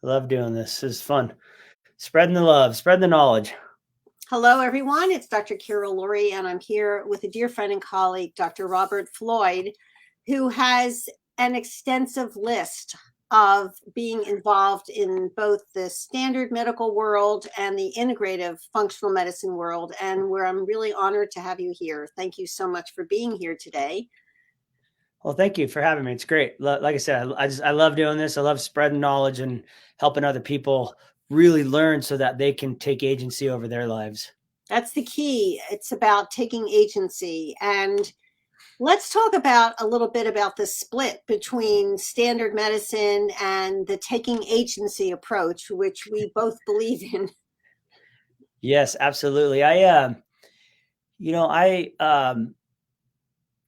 I love doing this. This is fun. Spreading the love, spreading the knowledge. Hello, everyone. It's Dr. Lourie, and I'm here with a dear friend and colleague, Dr. Robert Floyd, who has an extensive list of being involved in both the standard medical world and the integrative functional medicine world, and where I'm really honored to have you here. Thank you so much for being here today. Well, thank you for having me. It's great. Like I said, I love doing this. I love spreading knowledge and helping other people really learn so that they can take agency over their lives. That's the key. It's about taking agency. And let's talk about a little bit about the split between standard medicine and the taking agency approach, which we both believe in. Yes, absolutely. I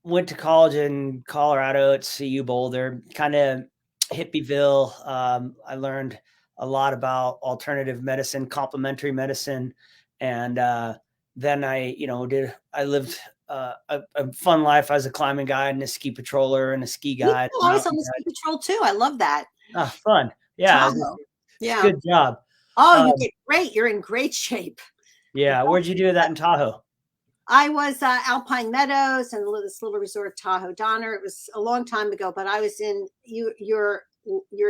went to college in Colorado at CU Boulder, kind of hippieville. I learned a lot about alternative medicine, complementary medicine, and then I lived a fun life as a climbing guide and a ski patroller and a ski guide. I was on the ski patrol too. I love that. Oh, fun. Yeah. Yeah. Good job. Oh, you did great. You're in great shape. Yeah. Where'd you do that in Tahoe? I was Alpine Meadows and this little resort, Tahoe Donner. It was a long time ago, but I was in you're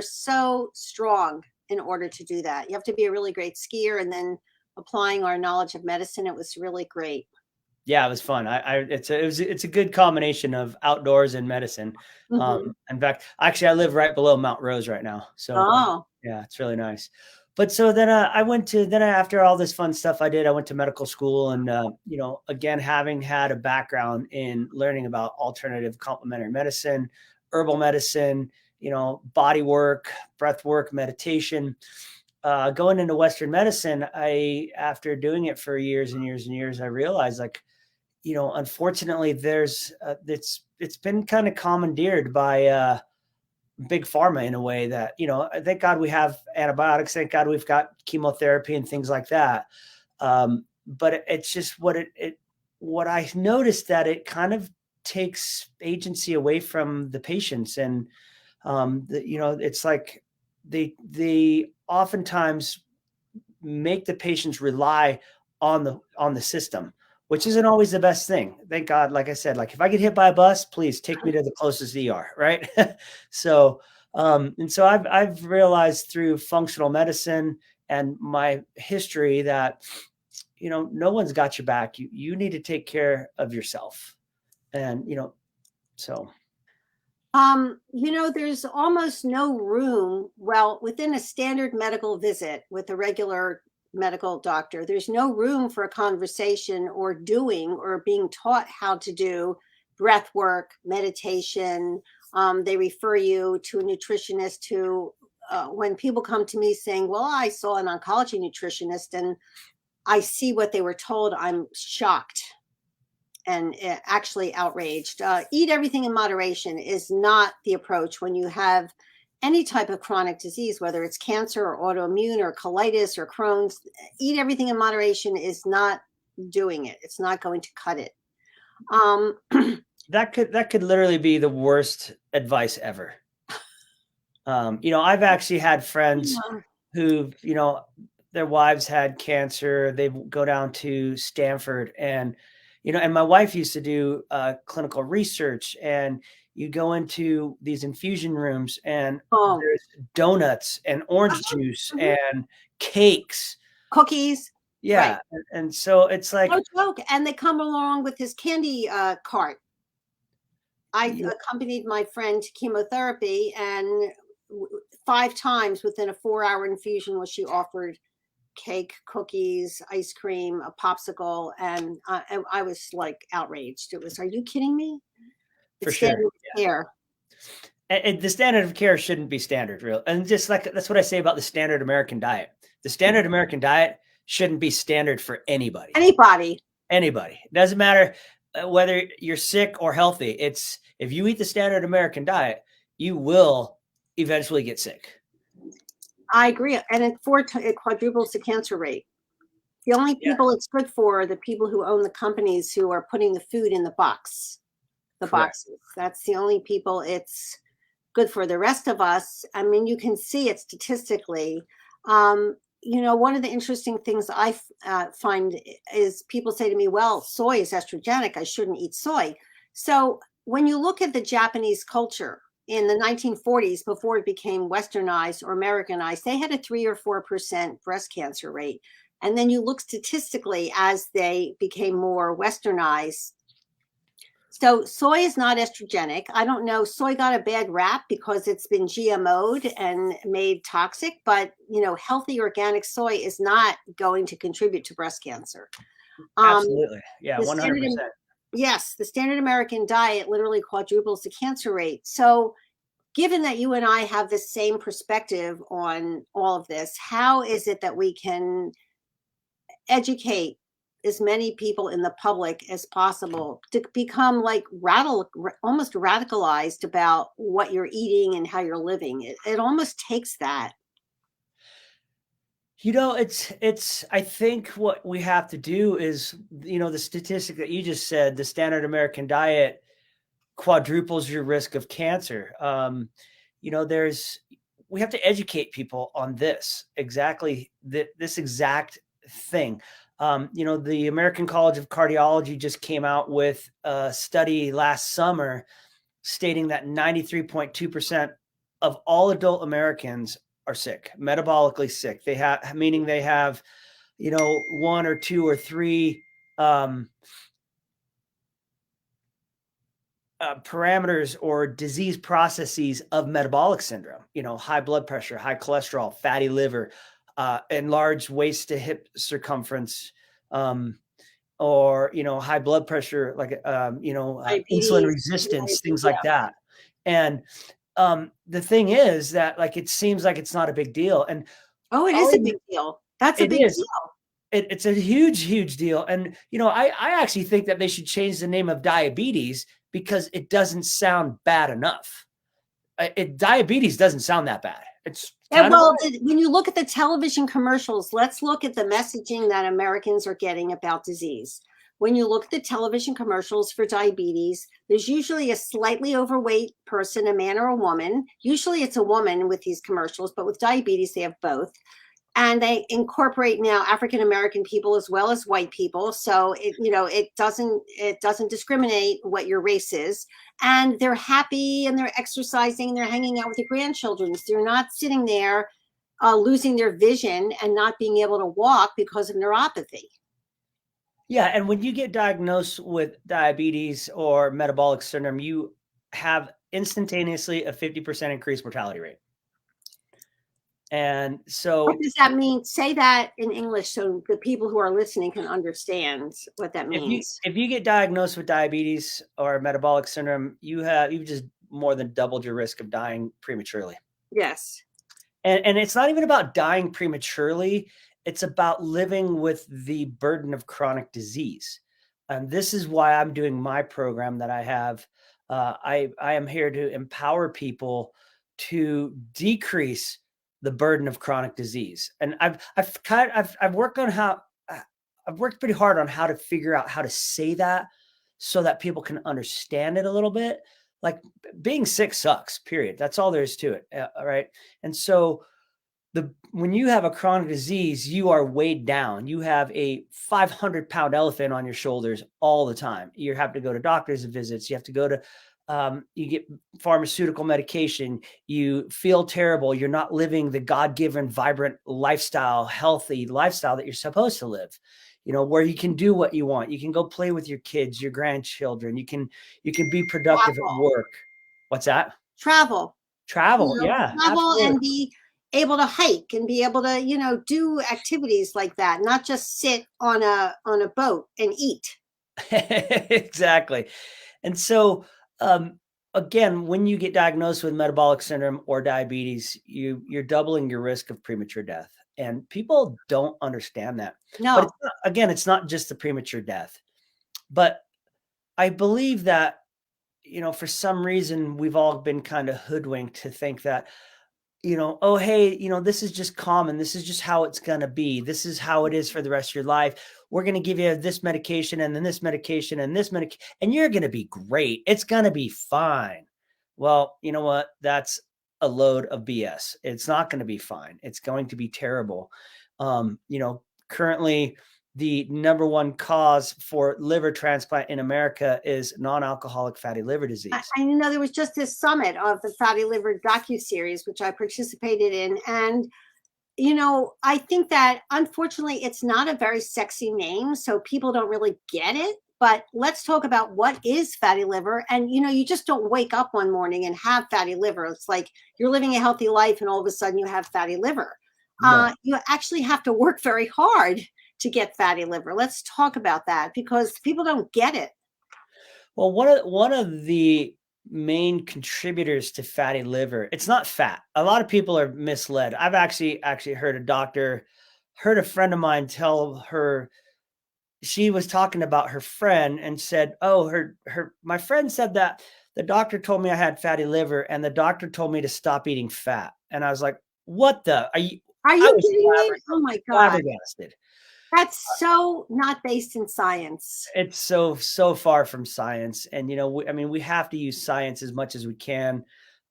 so strong in order to do that. You have to be a really great skier, and then applying our knowledge of medicine, it was really great. Yeah, it was fun. It's a good combination of outdoors and medicine. Mm-hmm. In fact, actually, I live right below Mount Rose right now, so yeah, it's really nice. But so then after all this fun stuff I did, I went to medical school, and again, having had a background in learning about alternative complementary medicine, herbal medicine, body work, breath work, meditation. Going into Western medicine, after doing it for years and years and years, I realized, like, unfortunately, it's been kind of commandeered by big pharma in a way that, thank God we have antibiotics. Thank God we've got chemotherapy and things like that. But it's just what I noticed, that it kind of takes agency away from the patients. And, it's like they oftentimes make the patients rely on the system, which isn't always the best thing. Thank God, like I said, like if I get hit by a bus, please take me to the closest ER, right? So I've realized through functional medicine and my history that, no one's got your back. You need to take care of yourself. And, so. There's almost no room. Well, within a standard medical visit with a regular medical doctor, there's no room for a conversation or doing or being taught how to do breath work, meditation. They refer you to a nutritionist who, when people come to me saying, well, I saw an oncology nutritionist and I see what they were told, I'm shocked and actually outraged. Eat everything in moderation is not the approach when you have any type of chronic disease, whether it's cancer or autoimmune or colitis or Crohn's. Eat everything in moderation is not doing it. It's not going to cut it. That could literally be the worst advice ever. I've actually had friends who, their wives had cancer. They go down to Stanford, and and my wife used to do clinical research, and you go into these infusion rooms and there's donuts and orange juice and cakes, cookies. Yeah. Right. And so it's like, no joke. And they come along with his candy cart. I accompanied my friend to chemotherapy, and 5 times within a 4-hour infusion was she offered cake, cookies, ice cream, a popsicle, and I was like outraged. It was, are you kidding me? For sure. Standard of care. And the standard of care shouldn't be standard, real. And just like, that's what I say about the standard American diet. The standard American diet shouldn't be standard for anybody. Anybody. Doesn't matter whether you're sick or healthy. It's, if you eat the standard American diet, you will eventually get sick. I agree. And it quadruples the cancer rate. The only people it's good for are the people who own the companies who are putting the food in the box, boxes. That's the only people it's good for the rest of us. I mean, you can see it statistically. One of the interesting things I find is people say to me, well, soy is estrogenic, I shouldn't eat soy. So when you look at the Japanese culture in the 1940s, before it became westernized or Americanized, they had a 3 or 4% breast cancer rate. And then you look statistically as they became more westernized. So soy is not estrogenic. I don't know. Soy got a bad rap because it's been GMO'd and made toxic, but healthy organic soy is not going to contribute to breast cancer. Absolutely. Yeah, 100%. Yes, the standard American diet literally quadruples the cancer rate. So given that you and I have the same perspective on all of this, how is it that we can educate as many people in the public as possible to become like almost radicalized about what you're eating and how you're living? It almost takes that. I think what we have to do is, the statistic that you just said, the standard American diet quadruples your risk of cancer. We have to educate people on this exact thing. The American College of Cardiology just came out with a study last summer stating that 93.2% of all adult Americans are sick, metabolically sick. Meaning they have, 1 or 2 or 3 parameters or disease processes of metabolic syndrome, high blood pressure, high cholesterol, fatty liver, enlarged waist to hip circumference, or, high blood pressure, like, insulin resistance, things like that. And the thing is that, like, it seems like it's not a big deal. And it is a big deal. That's a big deal. It's a huge, huge deal. And, I actually think that they should change the name of diabetes because it doesn't sound bad enough. Diabetes doesn't sound that bad. When you look at the television commercials, let's look at the messaging that Americans are getting about disease. When you look at the television commercials for diabetes, there's usually a slightly overweight person, a man or a woman. Usually it's a woman with these commercials, but with diabetes, they have both. And they incorporate now African-American people as well as white people. So it doesn't discriminate what your race is. And they're happy and they're exercising, they're hanging out with their grandchildren. They're not sitting there losing their vision and not being able to walk because of neuropathy. Yeah. And when you get diagnosed with diabetes or metabolic syndrome, you have instantaneously a 50% increased mortality rate. And so what does that mean? Say that in English so the people who are listening can understand what that means. If you get diagnosed with diabetes or metabolic syndrome, you've just more than doubled your risk of dying prematurely. Yes. And it's not even about dying prematurely. It's about living with the burden of chronic disease. And this is why I'm doing my program that I have. I am here to empower people to decrease the burden of chronic disease. And I've worked pretty hard on how to figure out how to say that so that people can understand it a little bit. Like, being sick sucks, period. That's all there is to it. Right. And so when you have a chronic disease, you are weighed down. You have a 500-pound elephant on your shoulders all the time. You have to go to doctor's visits. You have to go to, you get pharmaceutical medication. You feel terrible. You're not living the God-given, vibrant lifestyle, healthy lifestyle that you're supposed to live, where you can do what you want. You can go play with your kids, your grandchildren. You can be productive at work. What's that? Travel. Yeah. Travel absolutely. And be able to hike and be able to, do activities like that, not just sit on a boat and eat. Exactly. And so, again, when you get diagnosed with metabolic syndrome or diabetes, you're doubling your risk of premature death. And people don't understand that. No. But it's not just the premature death. But I believe that, for some reason, we've all been kind of hoodwinked to think that, oh, hey, this is just common. This is just how it's going to be. This is how it is for the rest of your life. We're going to give you this medication and then this medication and this medication, and you're going to be great. It's going to be fine. Well, you know what? That's a load of BS. It's not going to be fine. It's going to be terrible. Currently the number one cause for liver transplant in America is non-alcoholic fatty liver disease. I know there was just this summit of the fatty liver docuseries, which I participated in. And, I think that unfortunately it's not a very sexy name, so people don't really get it. But let's talk about what is fatty liver. And, you just don't wake up one morning and have fatty liver. It's like you're living a healthy life and all of a sudden you have fatty liver. No. You actually have to work very hard to get fatty liver. Let's talk about that because people don't get it. Well, one of the main contributors to fatty liver, it's not fat. A lot of people are misled. I've actually heard a friend of mine tell her, she was talking about her friend and said, "Oh, my friend said that the doctor told me I had fatty liver and the doctor told me to stop eating fat." And I was like, "What the? Are you I was kidding me? Oh my God. flabbergasted. That's so not based in science. It's so far from science. And, we have to use science as much as we can.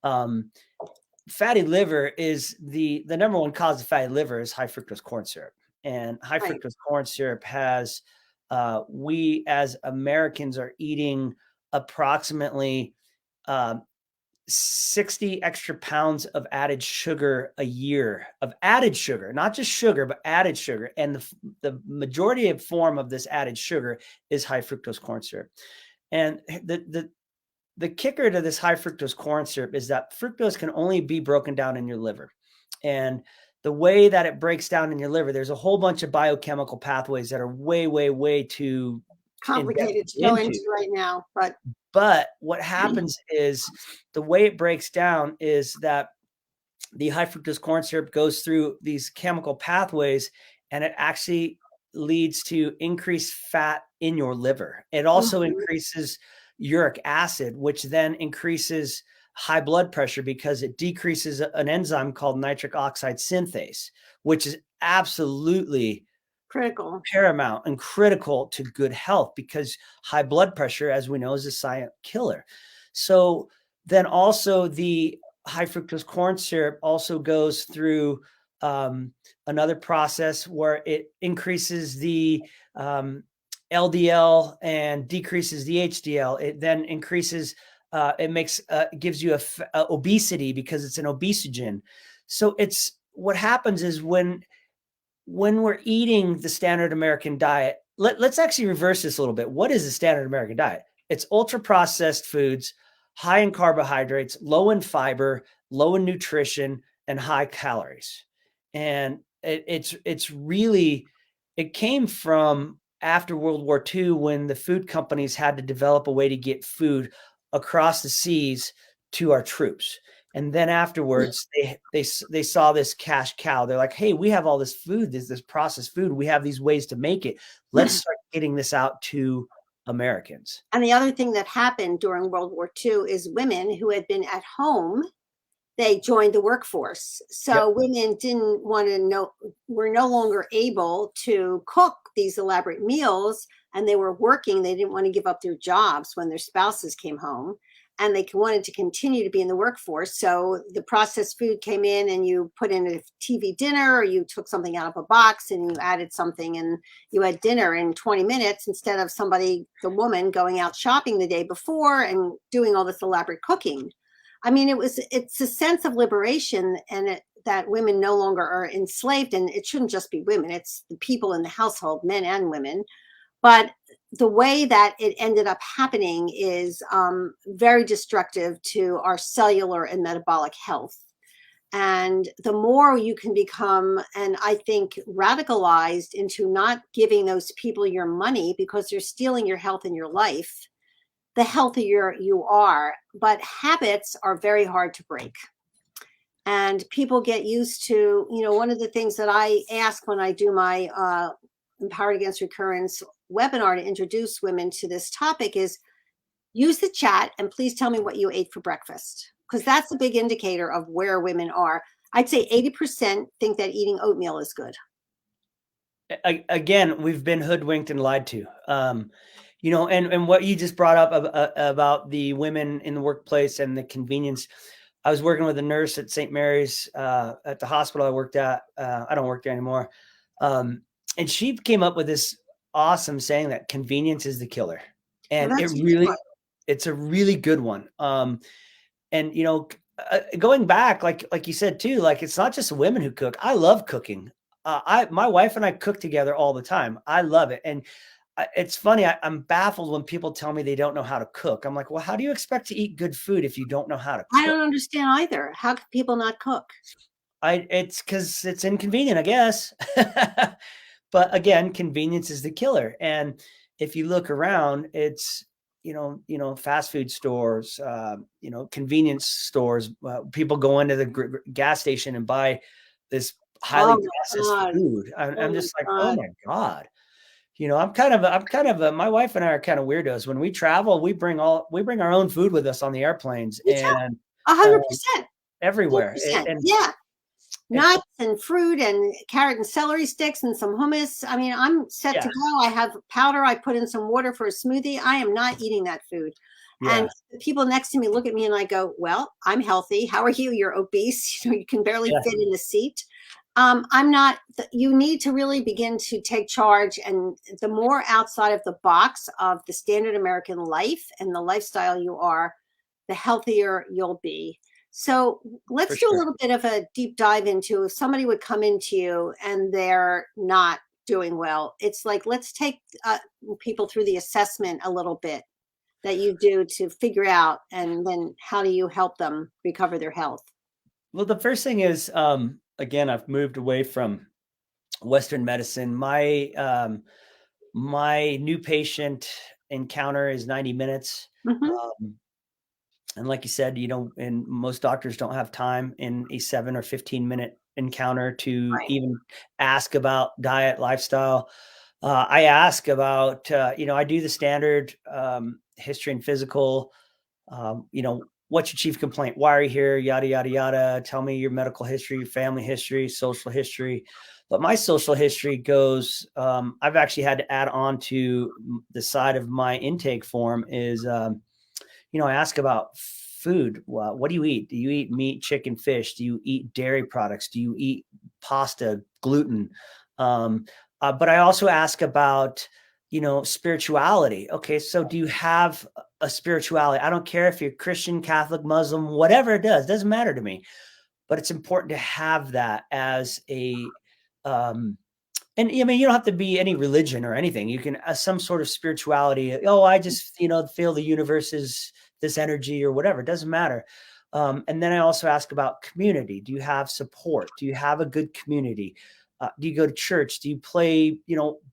Fatty liver is the number one cause of fatty liver is high fructose corn syrup. And high fructose corn syrup has, we as Americans are eating approximately 60 extra pounds of added sugar a year, of added sugar, not just sugar, but added sugar. And the majority of form of this added sugar is high fructose corn syrup. And the kicker to this high fructose corn syrup is that fructose can only be broken down in your liver. And the way that it breaks down in your liver, there's a whole bunch of biochemical pathways that are way, way, way too complicated to go into right now. But what happens is the way it breaks down is that the high fructose corn syrup goes through these chemical pathways and it actually leads to increased fat in your liver. It also increases uric acid, which then increases high blood pressure because it decreases an enzyme called nitric oxide synthase, which is absolutely critical, paramount and critical to good health because high blood pressure, as we know, is a silent killer. So then also the high fructose corn syrup also goes through another process where it increases the LDL and decreases the HDL. It then increases, gives you a obesity because it's an obesogen. So it's what happens is when we're eating the standard American diet, let's actually reverse this a little bit. What is the standard American diet? It's ultra processed foods, high in carbohydrates, low in fiber, low in nutrition, and high calories. And it's really, it came from after World War II when the food companies had to develop a way to get food across the seas to our troops. And then afterwards, they saw this cash cow. They're like, "Hey, we have all this food, this processed food. We have these ways to make it. Let's start getting this out to Americans." And the other thing that happened during World War II is women who had been at home, they joined the workforce. So women didn't want to know, were no longer able to cook these elaborate meals, and they were working. They didn't want to give up their jobs when their spouses came home. And they wanted to continue to be in the workforce. So the processed food came in and you put in a TV dinner or you took something out of a box and you added something and you had dinner in 20 minutes instead of the woman going out shopping the day before and doing all this elaborate cooking. I mean, it's a sense of liberation and that women no longer are enslaved, and it shouldn't just be women. It's the people in the household, men and women. But the way that it ended up happening is very destructive to our cellular and metabolic health. And the more you can become, and I think radicalized into not giving those people your money because they're stealing your health and your life, the healthier you are. But habits are very hard to break. And people get used to, one of the things that I ask when I do my Empowered Against Recurrence webinar to introduce women to this topic is use the chat and please tell me what you ate for breakfast, because that's a big indicator of where women are. I'd say 80% think that eating oatmeal is good. Again, we've been hoodwinked and lied to. And what you just brought up about the women in the workplace and the convenience. I was working with a nurse at St. Mary's at the hospital I worked at. I don't work there anymore. And she came up with this awesome saying that convenience is the killer. And it's a really good one. And going back, like you said too, like it's not just women who cook. I love cooking. My wife and I cook together all the time. I love it. And it's funny. I'm baffled when people tell me they don't know how to cook. I'm like, well, how do you expect to eat good food if you don't know how to cook? I don't understand either. How can people not cook? It's because it's inconvenient, I guess. But again, convenience is the killer. And if you look around, it's, fast food stores, convenience stores, people go into the gas station and buy this highly processed food. I'm just like, oh my God. I'm kind of my wife and I are kind of weirdos. When we travel, we bring our own food with us on the airplanes and 100%. Everywhere. 100%. Yeah. Nuts and fruit and carrot and celery sticks and some hummus. I mean, I'm set to go. I have powder. I put in some water for a smoothie. I am not eating that food. Yeah. And the people next to me look at me and I go, well, I'm healthy. How are you? You're obese. You can barely fit in the seat. I'm not, you need to really begin to take charge. And the more outside of the box of the standard American life and the lifestyle you are, the healthier you'll be. So let's do a little bit of a deep dive into if somebody would come into you and they're not doing well. It's like, let's take people through the assessment a little bit that you do to figure out, and then how do you help them recover their health? Well, the first thing is, again, I've moved away from Western medicine. My new patient encounter is 90 minutes. Mm-hmm. And like you said, and most doctors don't have time in a 7 or 15-minute encounter to even ask about diet, lifestyle. I ask about, I do the standard history and physical, what's your chief complaint? Why are you here? Yada, yada, yada. Tell me your medical history, your family history, social history. But my social history goes, I've actually had to add on to the side of my intake form is, I ask about food. Well, what do you eat? Do you eat meat, chicken, fish? Do you eat dairy products? Do you eat pasta, gluten? But I also ask about, spirituality. Okay, so do you have a spirituality? I don't care if you're Christian, Catholic, Muslim, whatever it doesn't matter to me. But it's important to have that as a, and I mean, you don't have to be any religion or anything. You can some sort of spirituality. Oh, I just, feel the universe is this energy or whatever. It doesn't matter. And then I also ask about community. Do you have support? Do you have a good community? Do you go to church? Do you play,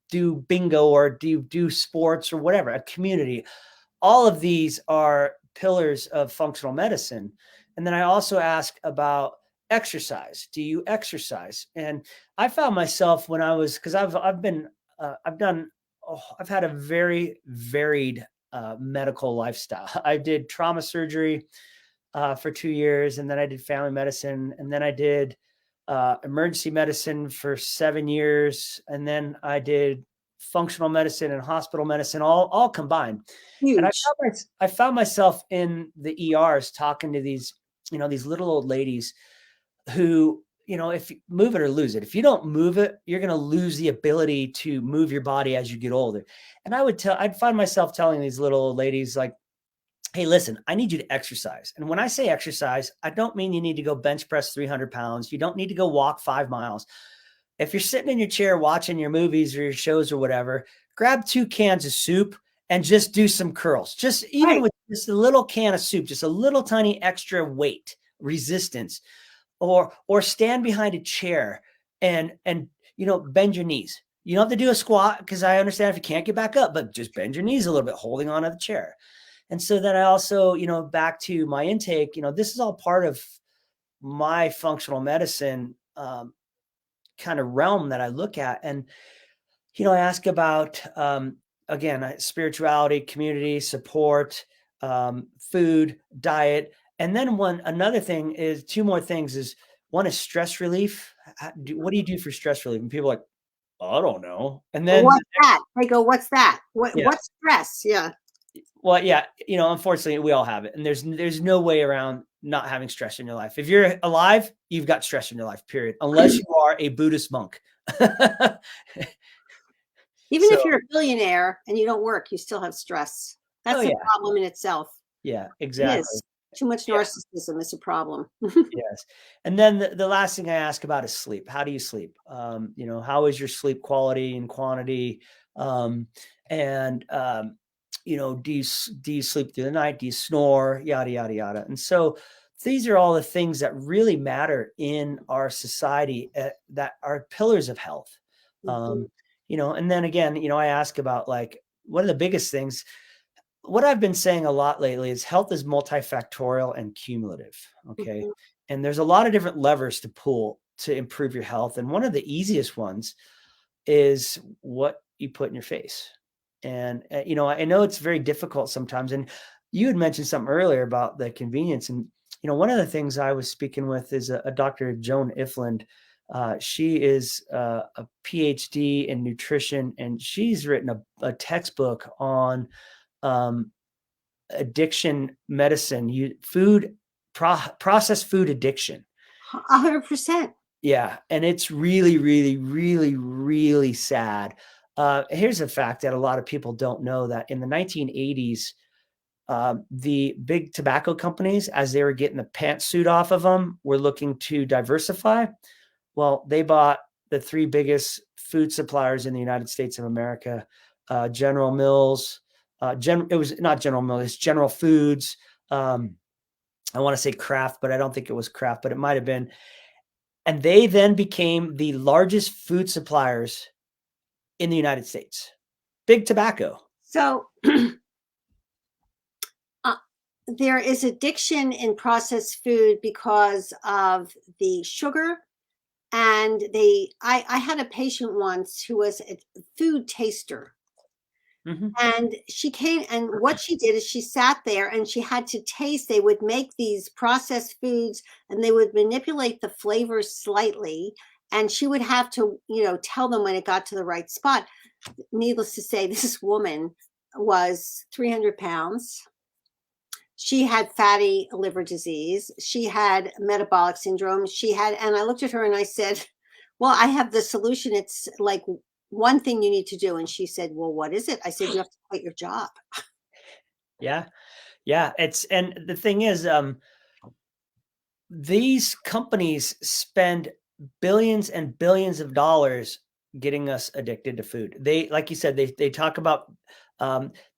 do bingo, or do you do sports or whatever? A community. All of these are pillars of functional medicine. And then I also ask about exercise. Do you exercise? And I found myself when I was, because I've had a very varied medical lifestyle. I did trauma surgery for 2 years, and then I did family medicine, and then I did emergency medicine for 7 years, and then I did functional medicine and hospital medicine, all combined. Huge. And I found myself in the ERs talking to these, these little old ladies who, if you move it or lose it, if you don't move it, you're going to lose the ability to move your body as you get older. And I'd find myself telling these little old ladies like, hey, listen, I need you to exercise. And when I say exercise, I don't mean you need to go bench press 300 pounds. You don't need to go walk 5 miles. If you're sitting in your chair watching your movies or your shows or whatever, grab 2 cans of soup and just do some curls. Just even with just a little can of soup, just a little tiny extra weight, resistance, or stand behind a chair and bend your knees. You don't have to do a squat, because I understand if you can't get back up, but just bend your knees a little bit, holding on to the chair. And so then I also, back to my intake, this is all part of my functional medicine kind of realm that I look at. And, I ask about, again, spirituality, community, support, food, diet. And then another thing is 2 more things is, one is stress relief. What do you do for stress relief? And people are like, I don't know. And then what's that? They go, what's that? yeah. What's stress? Yeah. Well, yeah, unfortunately we all have it. And there's no way around not having stress in your life. If you're alive, you've got stress in your life, period. Unless you are a Buddhist monk. Even if you're a billionaire and you don't work, you still have stress. That's a problem in itself. Yeah, It exactly. is. Too much narcissism is a problem. Yes. And then the last thing I ask about is sleep. How do you sleep? How is your sleep quality and quantity? Do you sleep through the night? Do you snore? Yada, yada, yada. And so these are all the things that really matter in our society that are pillars of health. And then again, I ask about like, one of the biggest things, what I've been saying a lot lately is health is multifactorial and cumulative. Okay. And there's a lot of different levers to pull to improve your health. And one of the easiest ones is what you put in your face. And, I know it's very difficult sometimes. And you had mentioned something earlier about the convenience. And, one of the things I was speaking with is a Dr. Joan Ifland. She is a PhD in nutrition, and she's written a textbook on addiction medicine, processed food addiction. 100%. Yeah. And it's really, really, really, really sad. Here's a fact that a lot of people don't know, that in the 1980s, the big tobacco companies, as they were getting the pantsuit off of them, were looking to diversify. Well, they bought the three biggest food suppliers in the United States of America, General Mills. It was not General Mills, it's General Foods. I want to say Kraft, but I don't think it was Kraft, but it might have been. And they then became the largest food suppliers in the United States. Big tobacco. So there is addiction in processed food because of the sugar. And I had a patient once who was a food taster. And she came, and what she did is she sat there and she had to taste. They would make these processed foods and they would manipulate the flavors slightly. And she would have to, tell them when it got to the right spot. Needless to say, this woman was 300 pounds. She had fatty liver disease. She had metabolic syndrome. And I looked at her and I said, well, I have the solution. It's like one thing you need to do. And she said, well, what is it? I said, you have to quit your job. Yeah. Yeah. And the thing is, these companies spend billions and billions of dollars getting us addicted to food. They, like you said, they talk about,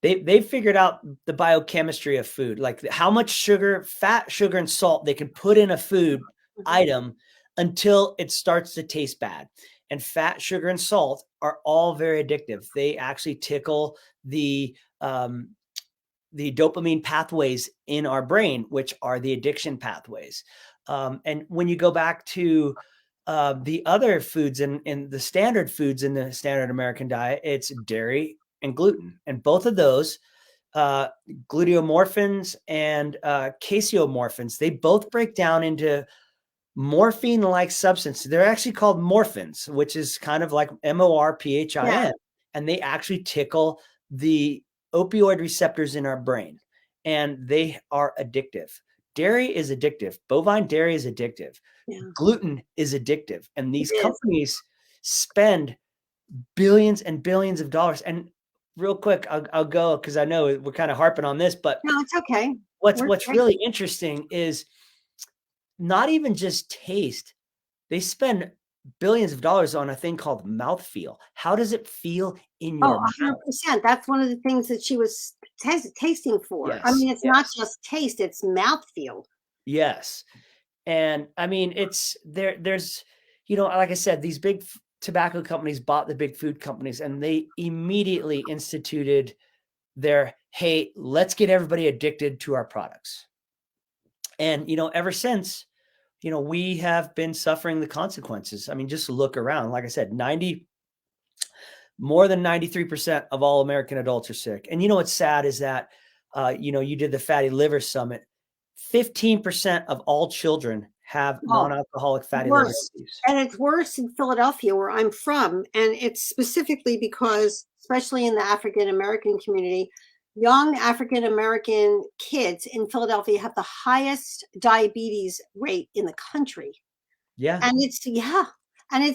they figured out the biochemistry of food, like how much sugar, fat, sugar, and salt they can put in a food item until it starts to taste bad. And fat, sugar, and salt are all very addictive. They actually tickle the dopamine pathways in our brain, which are the addiction pathways. And when you go back to the other foods in the standard foods in the standard American diet, it's dairy and gluten. And both of those, gluteomorphins and caseomorphins, they both break down into morphine-like substance. They're actually called morphins, which is kind of like morphin. Yeah. And they actually tickle the opioid receptors in our brain, and they are addictive. Dairy is addictive. Bovine dairy is addictive. Yeah. Gluten is addictive. And these companies spend billions and billions of dollars. And real quick, I'll go, because I know we're kind of harping on this, but no, it's okay. What's really interesting is not even just taste. They spend billions of dollars on a thing called mouthfeel. How does it feel in your mouth? 100%. That's one of the things that she was tasting for. Yes, I mean, it's not just taste, it's mouthfeel. Yes. And I mean, there's, like I said, these big tobacco companies bought the big food companies, and they immediately instituted hey, let's get everybody addicted to our products. And, ever since, we have been suffering the consequences. I mean, just look around. Like I said, more than 93% of all American adults are sick. And what's sad is that, you did the Fatty Liver Summit. 15% of all children have non-alcoholic fatty liver disease. And it's worse in Philadelphia, where I'm from. And it's specifically because, especially in the African-American community, young African-American kids in Philadelphia have the highest diabetes rate in the country. Yeah. And it's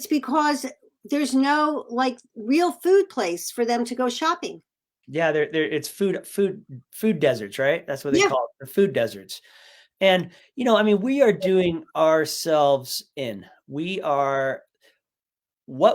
because there's no like real food place for them to go shopping. Yeah, it's food deserts, right? That's what they call it, the food deserts. And, you know, I mean, we are doing ourselves in. What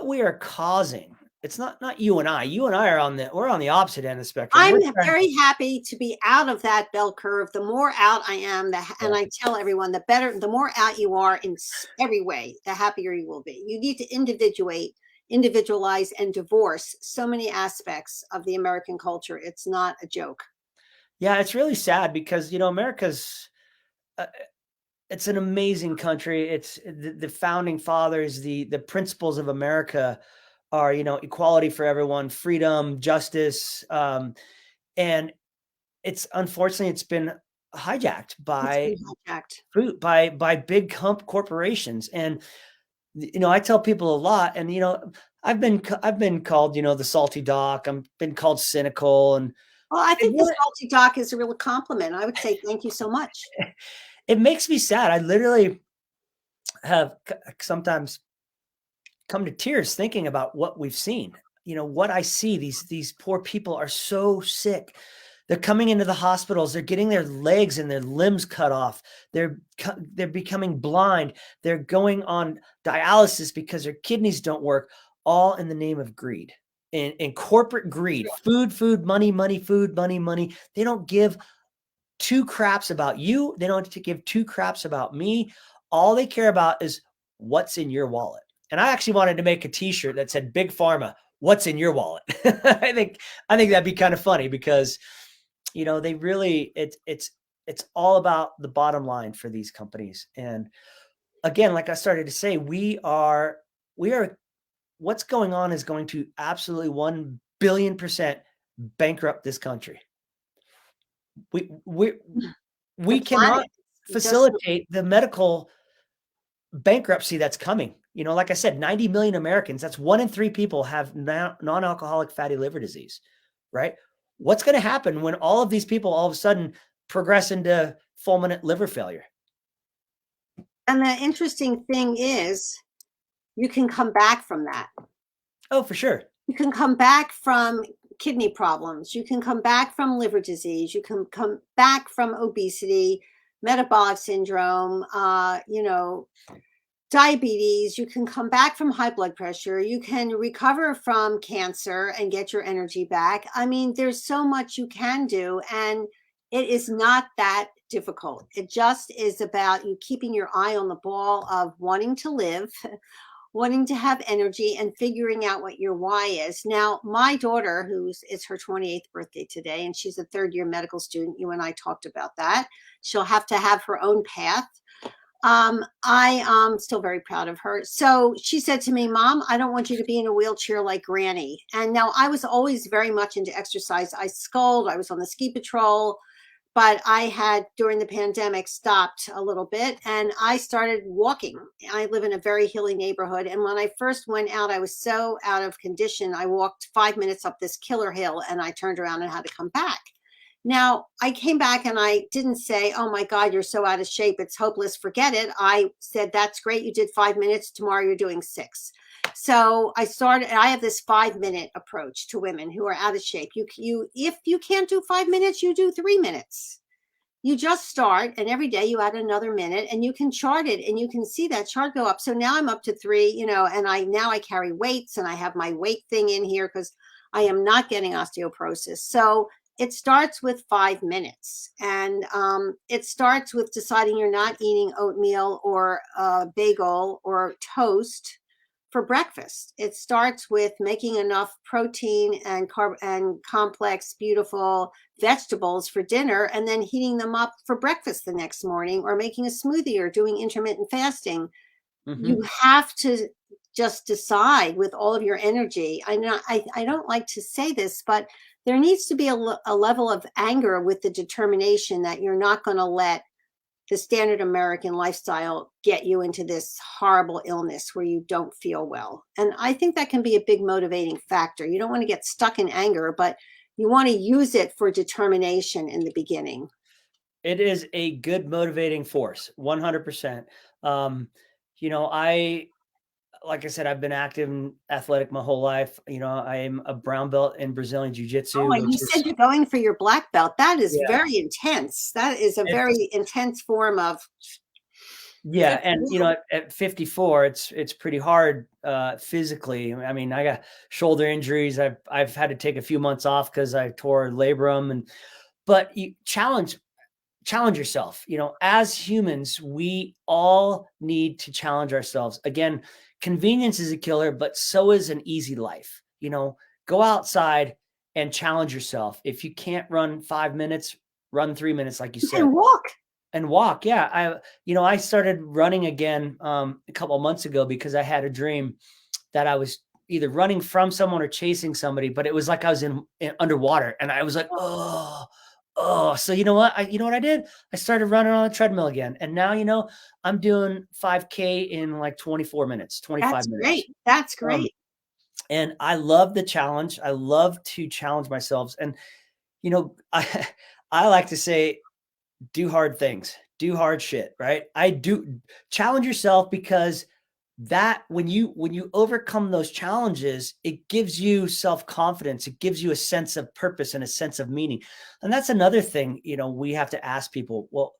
we are causing. It's not you and I. You and I are we're on the opposite end of the spectrum. I'm very happy to be out of that bell curve. The more out I am, and I tell everyone, the more out you are in every way, the happier you will be. You need to individualize, and divorce so many aspects of the American culture. It's not a joke. Yeah, it's really sad because, you know, America's it's an amazing country. It's the founding fathers, the principles of America are, you know, equality for everyone, freedom, justice. And unfortunately, it's been hijacked by food, by big corporations. And, you know, I tell people a lot, and, you know, I've been called, you know, the salty doc. I've been called cynical. And well, I think the salty doc is a real compliment. I would say thank you so much. It makes me sad. I literally have sometimes come to tears thinking about what we've seen. You know, what I see, these poor people are so sick. They're coming into the hospitals. They're getting their legs and their limbs cut off. They're becoming blind. They're going on dialysis because their kidneys don't work, all in the name of greed and corporate greed. Food, money, food, money. They don't give two craps about you. They don't give two craps about me. All they care about is what's in your wallet. And I actually wanted to make a t-shirt that said Big Pharma, what's in your wallet? I think that'd be kind of funny because, you know, they really, it's all about the bottom line for these companies. And again, like I started to say, we are, what's going on is going to absolutely 1 billion% bankrupt this country. We cannot facilitate the medical bankruptcy that's coming. You know, like I said, 90 million Americans, that's 1 in 3 people have non-alcoholic fatty liver disease, right? What's going to happen when all of these people all of a sudden progress into fulminant liver failure? And the interesting thing is you can come back from that. Oh, for sure. You can come back from kidney problems. You can come back from liver disease. You can come back from obesity, metabolic syndrome, you know, diabetes. You can come back from high blood pressure. You can recover from cancer and get your energy back. I mean, there's so much you can do, and it is not that difficult. It just is about you keeping your eye on the ball of wanting to live, wanting to have energy, and figuring out what your why is. Now, my daughter, it's her 28th birthday today, and she's a 3rd-year medical student. You and I talked about that. She'll have to have her own path. I am still very proud of her. So she said to me, Mom, I don't want you to be in a wheelchair like Granny. And now I was always very much into exercise. I sculled, I was on the ski patrol, but I had during the pandemic stopped a little bit and I started walking. I live in a very hilly neighborhood. And when I first went out, I was so out of condition. I walked 5 minutes up this killer hill and I turned around and had to come back. Now, I came back and I didn't say, oh my God, you're so out of shape, it's hopeless, forget it. I said, that's great. You did 5 minutes. Tomorrow you're doing 6. So I have this 5-minute approach to women who are out of shape. If you can't do 5 minutes, you do 3 minutes. You just start, and every day you add another minute, and you can chart it, and you can see that chart go up. So now I'm up to 3, you know, and now I carry weights, and I have my weight thing in here because I am not getting osteoporosis. So it starts with 5 minutes, and it starts with deciding you're not eating oatmeal or bagel or toast for breakfast. It starts with making enough protein and carb and complex, beautiful vegetables for dinner, and then heating them up for breakfast the next morning, or making a smoothie or doing intermittent fasting. Mm-hmm. You have to just decide with all of your energy. I don't like to say this, but there needs to be a level of anger with the determination that you're not going to let the standard American lifestyle get you into this horrible illness where you don't feel well. And I think that can be a big motivating factor. You don't want to get stuck in anger, but you want to use it for determination in the beginning. It is a good motivating force, 100%. Like I said, I've been active and athletic my whole life. I'm a brown belt in Brazilian Jiu-Jitsu. Oh, and you said you're going for your black belt. That is very intense. That is a very intense form of. Yeah. And, at 54, it's pretty hard physically. I mean, I got shoulder injuries. I've had to take a few months off because I tore labrum but you challenge yourself. As humans, we all need to challenge ourselves. Again, convenience is a killer, but so is an easy life. Go outside and challenge yourself. If you can't run 5 minutes, run 3 minutes, like you said. And walk. Yeah. I started running again a couple of months ago because I had a dream that I was either running from someone or chasing somebody, but it was like I was in underwater, and I was like, oh, so you know what I did? I started running on a treadmill again. And now, I'm doing 5K in like 24 minutes, 25 minutes. That's great. And I love the challenge. I love to challenge myself. And, I like to say, do hard things, do hard shit, right? I do challenge yourself, because that when you overcome those challenges, it gives you self-confidence. It gives you a sense of purpose and a sense of meaning. And that's another thing, we have to ask people, well,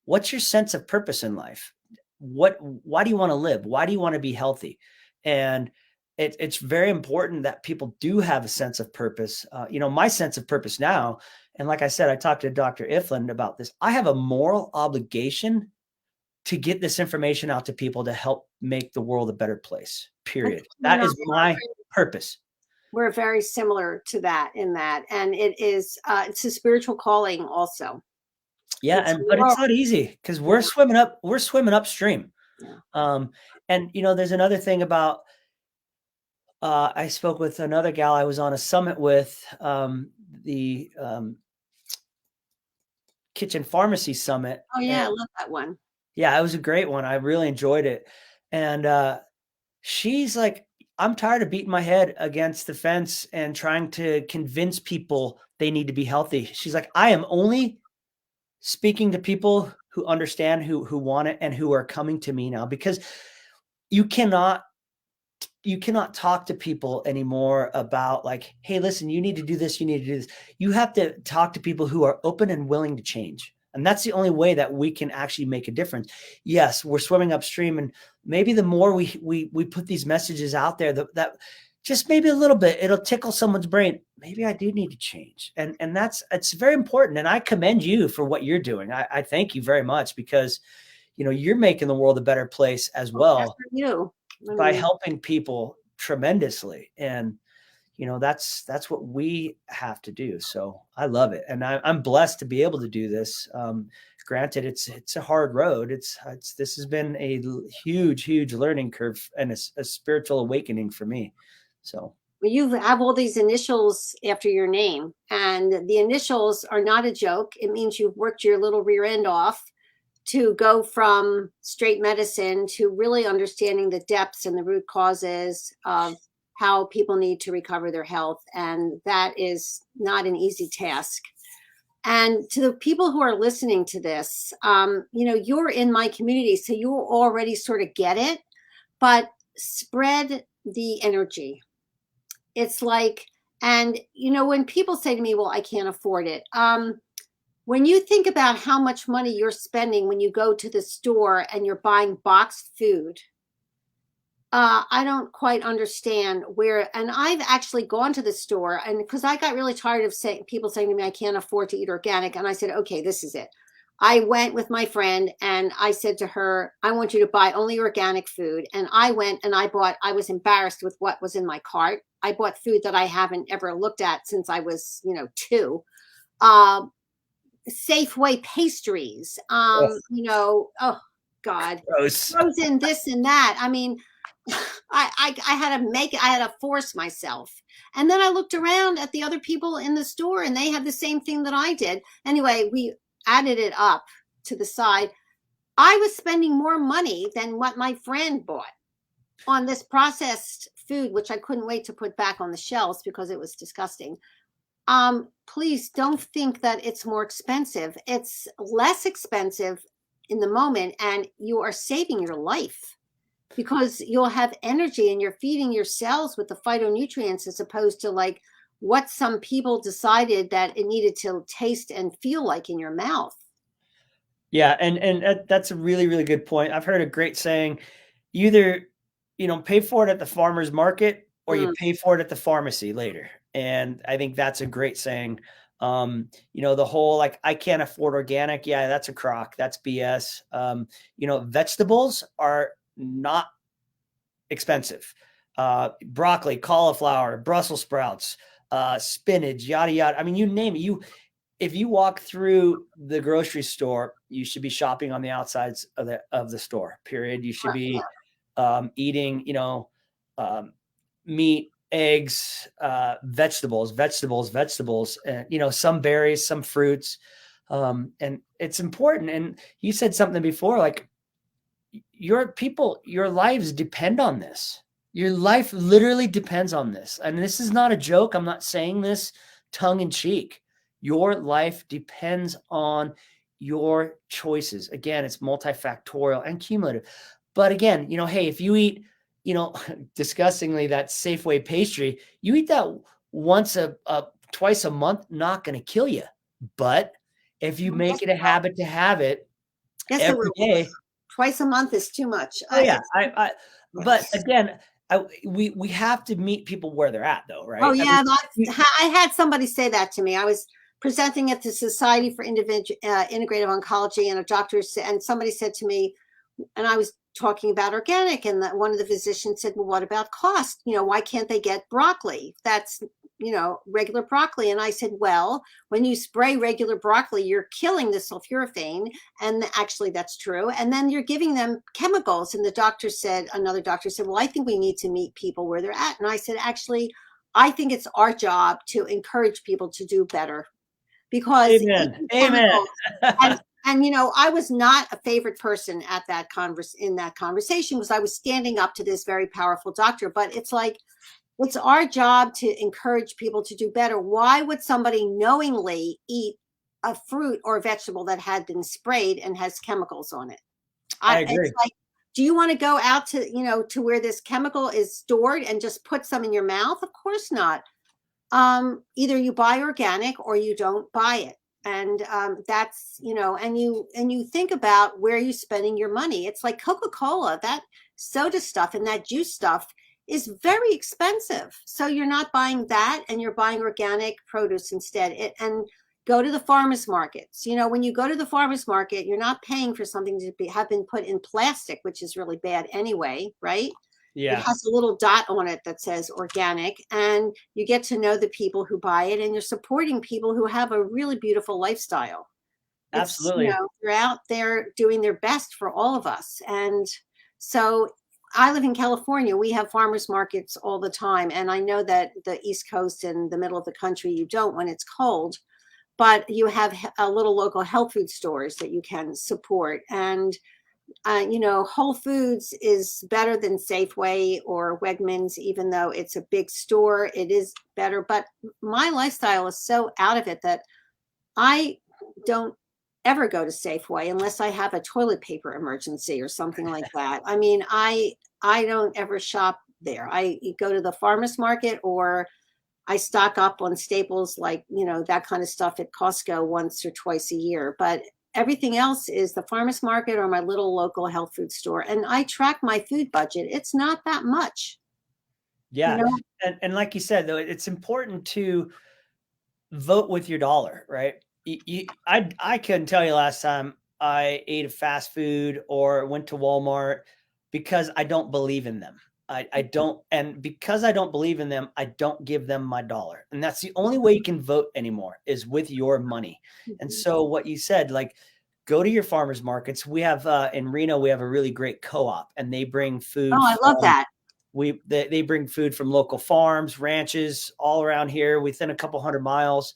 what's your sense of purpose in life? Why do you want to live? Why do you want to be healthy? And it's very important that people do have a sense of purpose. My sense of purpose now, and like I said, I talked to Dr. Ifland about this. I have a moral obligation to get this information out to people to help make the world a better place, period. That is my purpose. We're very similar to that in that. And it's a spiritual calling also. Yeah. But it's not easy, because we're swimming upstream. Yeah. And there's another thing about, I spoke with another gal I was on a summit with, the Kitchen Pharmacy Summit. Oh yeah, I love that one. Yeah, it was a great one. I really enjoyed it. And she's like, I'm tired of beating my head against the fence and trying to convince people they need to be healthy. She's like, I am only speaking to people who understand, who want it, and who are coming to me now, because you cannot talk to people anymore about like, hey, listen, you need to do this. You need to do this. You have to talk to people who are open and willing to change. And that's the only way that we can actually make a difference. Yes, we're swimming upstream, and maybe the more we put these messages out there, that just maybe a little bit, it'll tickle someone's brain. Maybe I do need to change. And it's very important. And I commend you for what you're doing. I thank you very much, because, you're making the world a better place as well. You. By helping people tremendously. And, that's what we have to do. So I love it. And I'm blessed to be able to do this. Granted, it's a hard road. This has been a huge learning curve and a spiritual awakening for me. So. Well, you have all these initials after your name, and the initials are not a joke. It means you've worked your little rear end off to go from straight medicine to really understanding the depths and the root causes of how people need to recover their health. And that is not an easy task. And to the people who are listening to this, you're in my community, so you already sort of get it, but spread the energy. It's like, and when people say to me, well, I can't afford it. When you think about how much money you're spending when you go to the store and you're buying boxed food, I don't quite understand where, and I've actually gone to the store, and because I got really tired of people saying to me, I can't afford to eat organic. And I said, okay, this is it. I went with my friend and I said to her, I want you to buy only organic food. And I went and I was embarrassed with what was in my cart. I bought food that I haven't ever looked at since I was, 2. Safeway pastries, oh God, gross. Frozen this and that. I mean, I had to I had to force myself. And then I looked around at the other people in the store, and they had the same thing that I did. Anyway, we added it up to the side. I was spending more money than what my friend bought on this processed food, which I couldn't wait to put back on the shelves because it was disgusting. Please don't think that it's more expensive. It's less expensive in the moment, and you are saving your life because you'll have energy and you're feeding your cells with the phytonutrients, as opposed to like what some people decided that it needed to taste and feel like in your mouth. Yeah, and that's a really, really good point. I've heard a great saying: you either, pay for it at the farmer's market, or you pay for it at the pharmacy later. And I think that's a great saying. The whole like, I can't afford organic. Yeah, that's a crock. That's BS. Vegetables are not expensive. Broccoli, cauliflower, Brussels sprouts, spinach, yada yada. I mean, you name it. If you walk through the grocery store, you should be shopping on the outsides of the store. Period. You should be eating, meat, eggs, vegetables, and some berries, some fruits, and it's important. And you said something before, like your lives depend on this. Your life literally depends on this, and this is not a joke. I'm not saying this tongue in cheek. Your life depends on your choices. Again, it's multifactorial and cumulative. But again, hey, if you eat, disgustingly, that Safeway pastry, you eat that twice a month, not going to kill you. But if you make it a habit to have it every day, twice a month is too much. Oh yeah, but again, we have to meet people where they're at, though, right? Oh yeah, I had somebody say that to me. I was presenting at the Society for Integrative Oncology, and a doctor and somebody said to me, and I was talking about organic, and one of the physicians said, well, what about cost? Why can't they get broccoli? That's, regular broccoli. And I said, well, when you spray regular broccoli, you're killing the sulforaphane. And actually that's true. And then you're giving them chemicals. And another doctor said, well, I think we need to meet people where they're at. And I said, actually, I think it's our job to encourage people to do better, because Amen. And I was not a favorite person at that conversation, because I was standing up to this very powerful doctor. But it's like, it's our job to encourage people to do better. Why would somebody knowingly eat a fruit or a vegetable that had been sprayed and has chemicals on it? I agree. It's like, do you want to go out to, to where this chemical is stored and just put some in your mouth? Of course not. Either you buy organic or you don't buy it. And that's, and you think about where you're spending your money. It's like Coca-Cola, that soda stuff and that juice stuff is very expensive. So you're not buying that, and you're buying organic produce instead. And go to the farmers markets. When you go to the farmers market, you're not paying for something to have been put in plastic, which is really bad anyway, right? Yeah. It has a little dot on it that says organic, and you get to know the people who buy it, and you're supporting people who have a really beautiful lifestyle. Absolutely. They're out there doing their best for all of us. And so I live in California. We have farmers markets all the time. And I know that the East Coast and the middle of the country, you don't when it's cold, but you have a little local health food stores that you can support. And Whole Foods is better than Safeway or Wegmans, even though it's a big store. It is better. But my lifestyle is so out of it that I don't ever go to Safeway unless I have a toilet paper emergency or something like that. I mean, I don't ever shop there. I go to the farmers market, or I stock up on staples like, that kind of stuff at Costco once or twice a year. But everything else is the farmers market or my little local health food store. And I track my food budget. It's not that much. Yeah. And like you said, though, it's important to vote with your dollar, right? I couldn't tell you last time I ate a fast food or went to Walmart, because I don't believe in them. I don't. And because I don't believe in them, I don't give them my dollar. And that's the only way you can vote anymore, is with your money. And so what you said, like, go to your farmers markets. We have in Reno, we have a really great co-op, and they bring food. Oh, I love that. They bring food from local farms, ranches all around here within a couple 100 miles.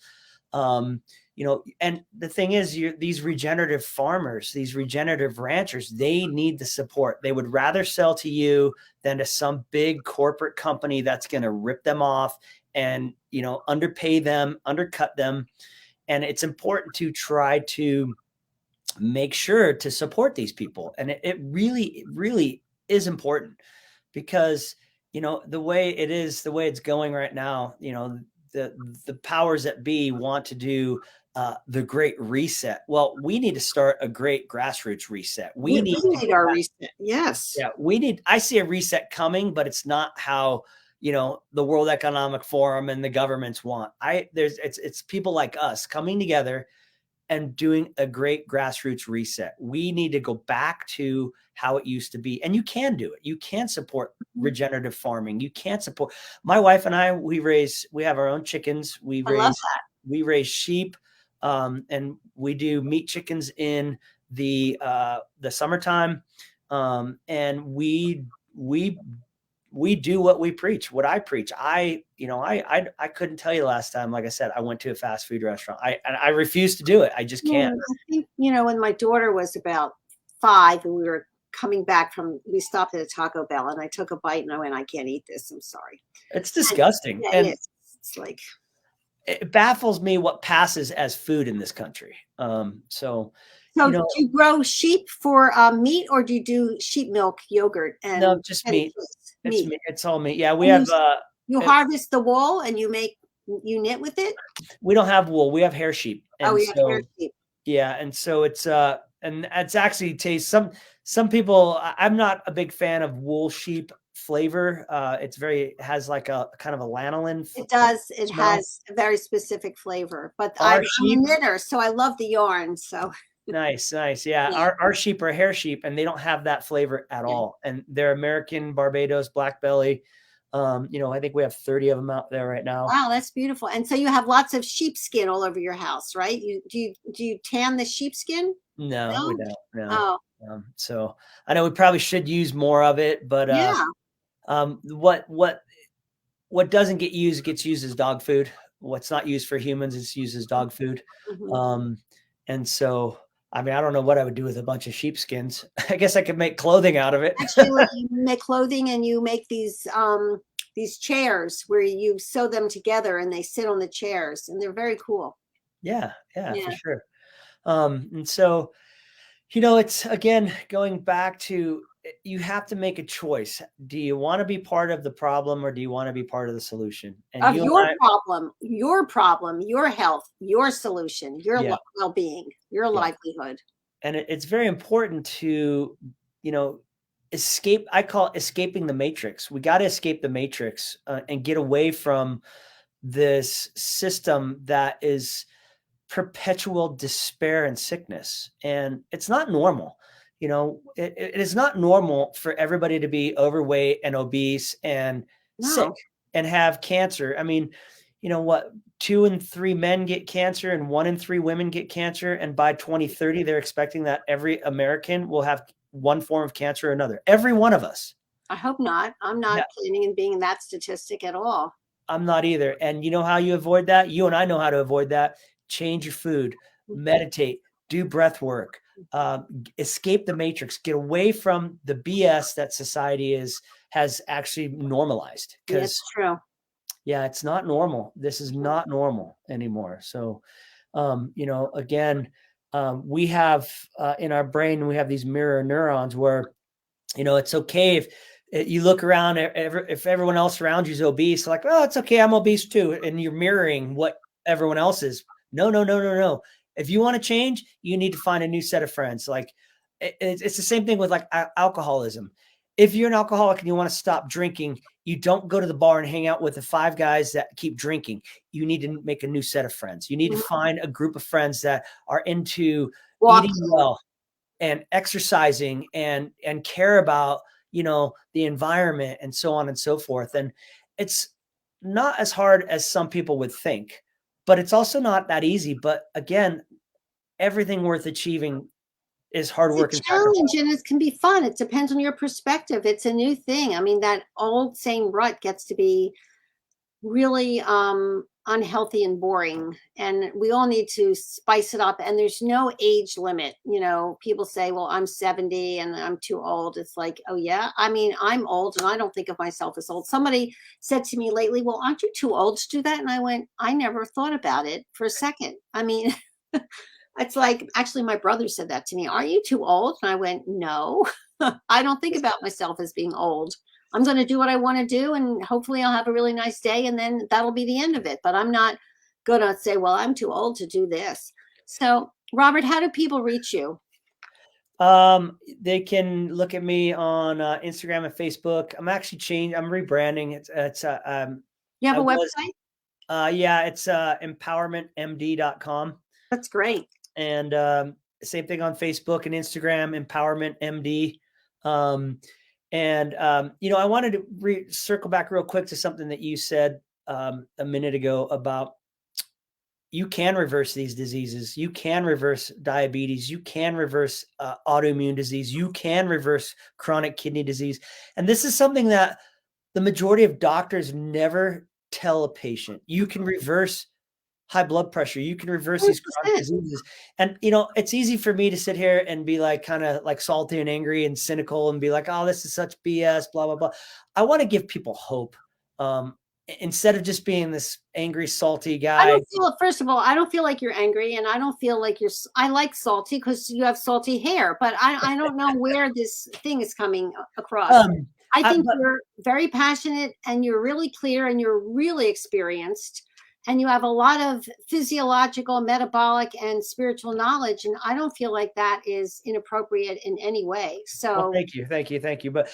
and the thing is, these regenerative farmers, these regenerative ranchers, they need the support. They would rather sell to you than to some big corporate company that's going to rip them off and, underpay them, undercut them. And it's important to try to make sure to support these people. And it really is important, because, the way it's going right now, the powers that be want to do the great reset. Well, we need to start a great grassroots reset. We need our reset. Yes. Yeah, I see a reset coming, but it's not how, the World Economic Forum and the governments want. It's people like us coming together and doing a great grassroots reset. We need to go back to how it used to be. And you can do it. You can support regenerative farming. You can support. My wife and I, we have our own chickens. We raise sheep, and we do meat chickens in the summertime. And we do what we preach, what I preach. I couldn't tell you the last time, like I said, I went to a fast food restaurant. I refuse to do it. I just can't. I think, when my daughter was about 5 and we were coming back we stopped at a Taco Bell, and I took a bite and I went, I can't eat this. I'm sorry. It's disgusting. And it's like, it baffles me what passes as food in this country. So do you grow sheep for meat, or do you do sheep milk, yogurt? No, just meat. Meat. It's all meat. Yeah, we have. You harvest the wool and you knit with it. We don't have wool. We have hair sheep. And we have hair sheep. Yeah, and so it's and it's actually tastes some people. I'm not a big fan of wool sheep flavor. It has like a kind of a lanolin. It does. It has a very specific flavor. But I'm a knitter, so I love the yarn. So. Nice. Yeah. Our sheep are hair sheep, and they don't have that flavor at all. And they're American Barbados black belly. I think we have 30 of them out there right now. Wow, that's beautiful. And so you have lots of sheepskin all over your house, right? Do you tan the sheepskin? No, we don't. No. Oh. So I know we probably should use more of it, but what doesn't get used gets used as dog food. What's not used for humans is used as dog food. Mm-hmm. And so, I don't know what I would do with a bunch of sheepskins. I guess I could make clothing out of it. Actually, you make clothing, and you make these chairs where you sew them together and they sit on the chairs, and they're very cool. Yeah, for sure. And so, it's again going back to, you have to make a choice. Do you want to be part of the problem, or do you want to be part of the solution? And of your problem, your health, your solution, your well-being, your livelihood. And it's very important to, escape. I call it escaping the matrix. We got to escape the matrix and get away from this system that is perpetual despair and sickness. And it's not normal. It is not normal for everybody to be overweight and obese and sick and have cancer. 2 in 3 men get cancer and 1 in 3 women get cancer. And by 2030, they're expecting that every American will have one form of cancer or another. Every one of us. I hope not. I'm not planning on being that statistic at all. I'm not either. And you know how you avoid that? You and I know how to avoid that. Change your food, meditate, do breath work, escape the matrix, get away from the BS that society has actually normalized. That's true. Yeah, it's not normal. This is not normal anymore. So, again, we have in our brain, we have these mirror neurons where, it's okay if you look around, if everyone else around you is obese, like, oh, it's okay, I'm obese too. And you're mirroring what everyone else is. No. If you want to change, you need to find a new set of friends. Like it's the same thing with like alcoholism. If you're an alcoholic and you want to stop drinking, you don't go to the bar and hang out with the 5 guys that keep drinking. You need to make a new set of friends. You need to find a group of friends that are into eating well and exercising and care about, the environment and so on and so forth. And it's not as hard as some people would think, but it's also not that easy. But again, everything worth achieving is hard work and challenge, and it can be fun. It depends on your perspective. It's a new thing. That old same rut gets to be really unhealthy and boring, and we all need to spice it up. And there's no age limit. You know, people say, well, I'm 70 and I'm too old. It's like, oh yeah, I mean, I'm old and I don't think of myself as old. Somebody said to me lately, well, aren't you too old to do that? And I went, I never thought about it for a second. I mean, it's like, actually my brother said that to me, are you too old? And I went, no. I don't think about myself as being old. I'm going to do what I want to do, and hopefully I'll have a really nice day, and then that'll be the end of it. But I'm not going to say, well, I'm too old to do this. So, Robert, how do people reach you? They can look at me on Instagram and Facebook. I'm actually I'm rebranding. You have a website? Yeah, it's empowermentmd.com. That's great. And same thing on Facebook and Instagram, Empowerment MD. You know, I wanted to circle back real quick to something that you said a minute ago about you can reverse these diseases. You can reverse diabetes. You can reverse autoimmune disease. You can reverse chronic kidney disease. And this is something that the majority of doctors never tell a patient. You can reverse high blood pressure. You can reverse these chronic diseases. And, you know, it's easy for me to sit here and be like, kind of like salty and angry and cynical and be like, oh, this is such BS, blah, blah, blah. I want to give people hope. Instead of just being this angry, salty guy. I don't feel, first of all, I don't feel like you're angry, and I don't feel like I like salty because you have salty hair, but I don't know where this thing is coming across. I think you're very passionate, and you're really clear, and you're really experienced, and you have a lot of physiological, metabolic, and spiritual knowledge. And I don't feel like that is inappropriate in any way. So well, thank you. But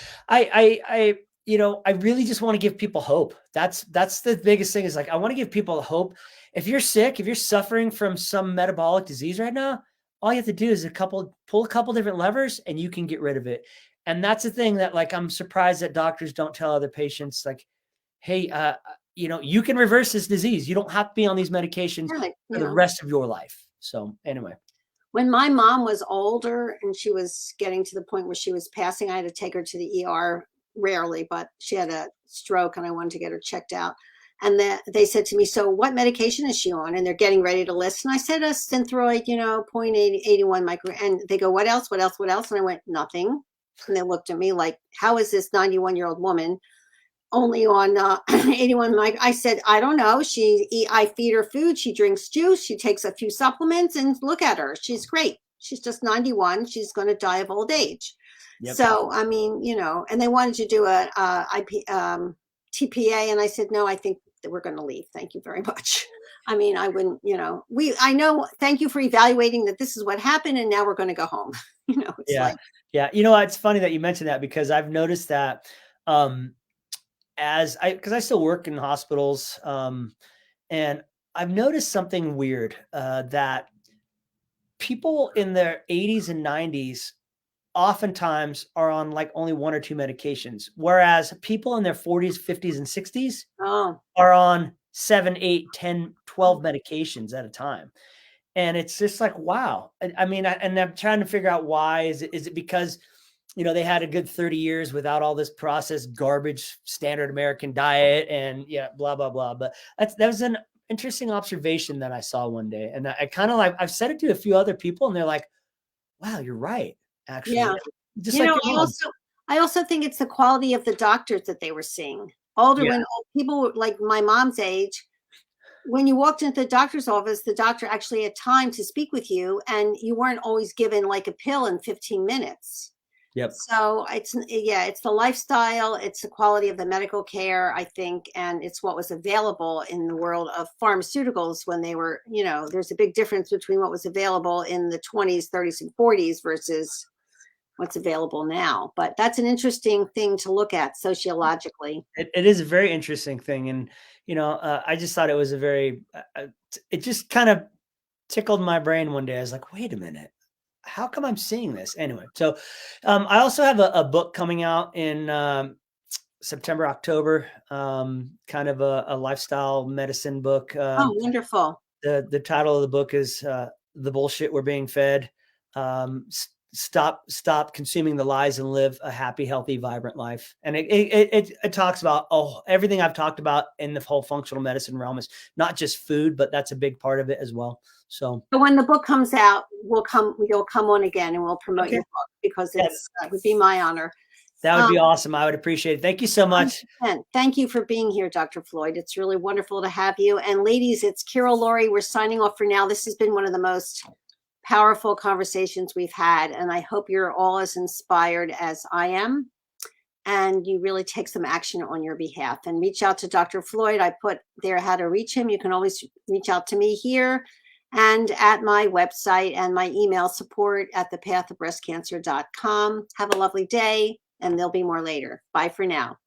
you know, I really just want to give people hope. That's the biggest thing, is like, I want to give people hope. If you're sick, if you're suffering from some metabolic disease right now, all you have to do is pull a couple different levers and you can get rid of it. And that's the thing that, like, I'm surprised that doctors don't tell other patients, like, hey, you know, you can reverse this disease. You don't have to be on these medications for the rest of your life. So anyway. When my mom was older and she was getting to the point where she was passing, I had to take her to the ER rarely, but she had a stroke and I wanted to get her checked out. And they said to me, so what medication is she on? And they're getting ready to list. And I said, a Synthroid, you know, 0.81 micro. And they go, what else? And I went, nothing. And they looked at me like, how is this 91-year-old woman only on 81 micro? I said, I don't know. I feed her food. She drinks juice. She takes a few supplements, and look at her. She's great. She's just 91. She's going to die of old age. Yep. So, I mean, you know, and they wanted to do a TPA. And I said, no, I think that we're going to leave. Thank you very much. I mean, I wouldn't, you know, I know, thank you for evaluating that this is what happened, and now we're going to go home. You know, it's yeah. You know, it's funny that you mentioned that, because I've noticed that because I still work in hospitals, and I've noticed something weird, that people in their 80s and 90s oftentimes are on like only 1 or 2 medications, whereas people in their 40s, 50s, and 60s are on 7, 8, 10, 12 medications at a time. And it's just like, wow. I mean, and I'm trying to figure out why. Is it because, you know, they had a good 30 years without all this processed garbage, standard American diet, and blah, blah, blah. But that was an interesting observation that I saw one day. And I kind of like, I've said it to a few other people, and they're like, wow, you're right. Actually, yeah. Just, you know, I also think it's the quality of the doctors that they were seeing. When old people like my mom's age, when you walked into the doctor's office, the doctor actually had time to speak with you, and you weren't always given like a pill in 15 minutes. Yep. So it's the lifestyle, it's the quality of the medical care, I think, and it's what was available in the world of pharmaceuticals when they were, you know, there's a big difference between what was available in the 20s, 30s, and 40s versus what's available now. But that's an interesting thing to look at sociologically. It is a very interesting thing. And, you know, I just thought it was it just kind of tickled my brain one day. I was like, wait a minute, how come I'm seeing this? Anyway, so I also have a book coming out in September, October, kind of a lifestyle medicine book. Oh, wonderful. The title of the book is The Bullshit We're Being Fed. stop consuming the lies and live a happy, healthy, vibrant life. And it talks about everything I've talked about in the whole functional medicine realm is not just food, but that's a big part of it as well. So when the book comes out, you'll come on again and we'll promote your book, because it would be my honor. That would be awesome. I would appreciate it. Thank you so much. Thank you for being here, Dr. Floyd. It's really wonderful to have you. And ladies, it's Carol Lourie. We're signing off for now. This has been one of the most powerful conversations we've had, and I hope you're all as inspired as I am, and you really take some action on your behalf and reach out to Dr. Floyd. I put there how to reach him. You can always reach out to me here and at my website, and my email, support@thepathofbreastcancer.com. Have a lovely day, and there'll be more later. Bye for now.